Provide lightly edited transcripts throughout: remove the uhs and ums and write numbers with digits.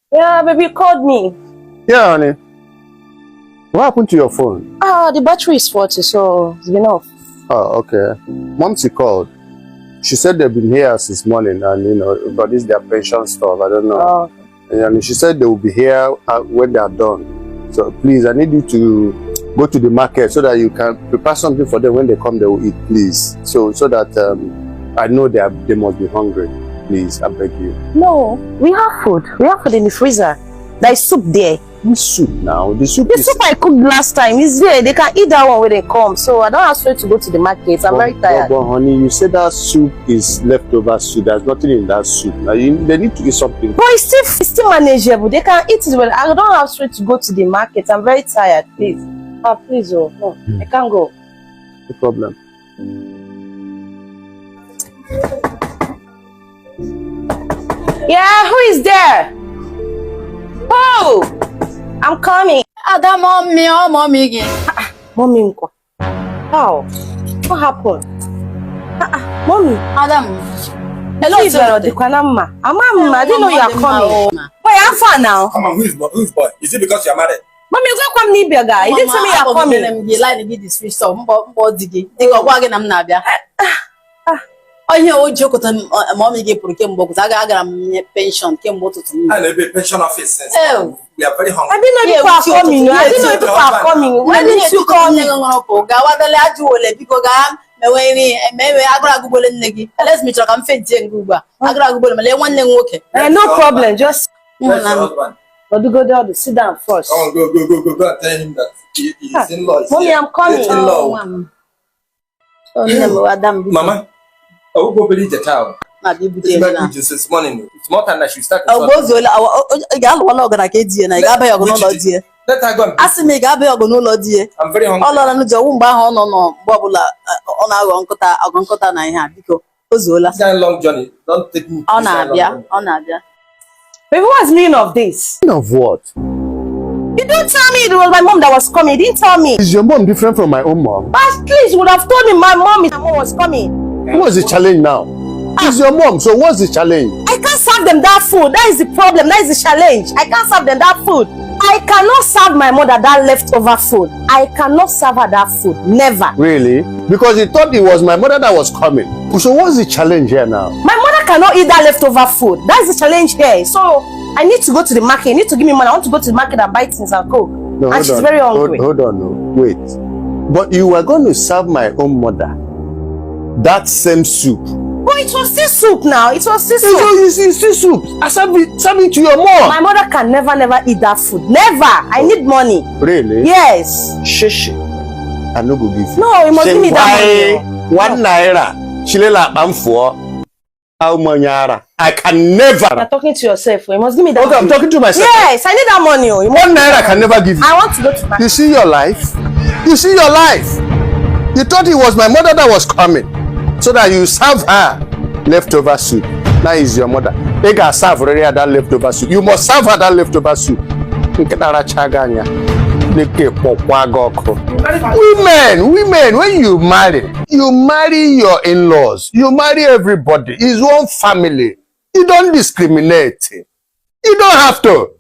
Yeah, baby, you called me. Yeah, honey. What happened to your phone? The battery is 40, so it's been off. Oh, okay. Momsy called. She said they've been here since morning and, but this is their pension stuff. I don't know. Oh. And she said they will be here when they are done. So please, I need you to go to the market so that you can prepare something for them. When they come, they will eat, please. So that I know they must be hungry. Please, I beg you. No, we have food. We have food in the freezer. There is soup there. Which soup now? The soup I cooked last time is there. They can eat that one when they come. So I don't have to go to the market. I'm very tired. But honey, you said that soup is leftover soup. There's nothing in that soup. Now they need to eat something. But it's still manageable. They can eat it well. I don't have to go to the market. I'm very tired. Please. Please, oh no. I can't go. No problem. Yeah, who is there? Oh, I'm coming. Ada mommy, oh mommy again. Mommy, how? What happened? Mommy. Adam. Hello, sir. I didn't know you are coming. Wait, I'm fine now. Come on, who's boy? Is it because you are married? Mommy, you come near guy. You didn't tell me you are coming. You like to get this fish so digi. They go wagon am nabia. Oh, here, oh, joke to mommy gave for Kim Box. I got a pension, Kim Box to me. And a pension office. Oh, we are very hungry. I didn't know you are coming. I didn't know you are coming. Why didn't you call me? Gawada la juole because maybe I got Google and Negi. Let's meet your confetti Google. I got Google, one name okay. No problem, just go down, sit down first. Oh, go. Tell him that he's in law. Mommy, I'm coming. Mama, I will go believe the town. This morning. It's more time that she started. Oh, let her go. Ask me, I'm very hungry. All on the Bobula, on because it's a long journey. Don't take me. On Abia. Baby, what's the meaning of this? Meaning of what? You didn't tell me it was my mom that was coming. You didn't tell me. Is your mom different from my own mom? But at least you would have told me my mom was coming. What's the challenge now? It's your mom, so what's the challenge? I can't serve them that food. That is the problem. That is the challenge. I can't serve them that food. I cannot serve my mother that leftover food. I cannot serve her that food. Never. Really? Because you thought it was my mother that was coming. So what's the challenge here now? My mother cannot eat that leftover food. That's the challenge here. So I need to go to the market. You need to give me money. I want to go to the market and buy things and cook. No, and she's very hungry. Hold on, no. Wait. But you were going to serve my own mother that same soup. But it was still soup now. It was still soup. It's still soup. I serve it to your mom. My mother can never eat that food. Never. I need money. Really? Yes. Shishi. I no go give you. No, you must give me that money. 1 naira. Chilela bamfo. How manyara? I can never. You're talking to yourself. You must give me that money. I'm talking to myself. Yes, I need that money. 1 naira can never give you. I want to go to my... You see your life? You see your life? You thought it was my mother that was coming, so that you serve her leftover soup. Now is your mother. They can serve already that leftover soup. You must serve her that leftover soup. Women, when you marry your in-laws, you marry everybody. It's one family. You don't discriminate. You don't have to.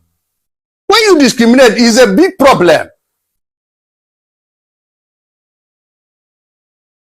When you discriminate, it's a big problem.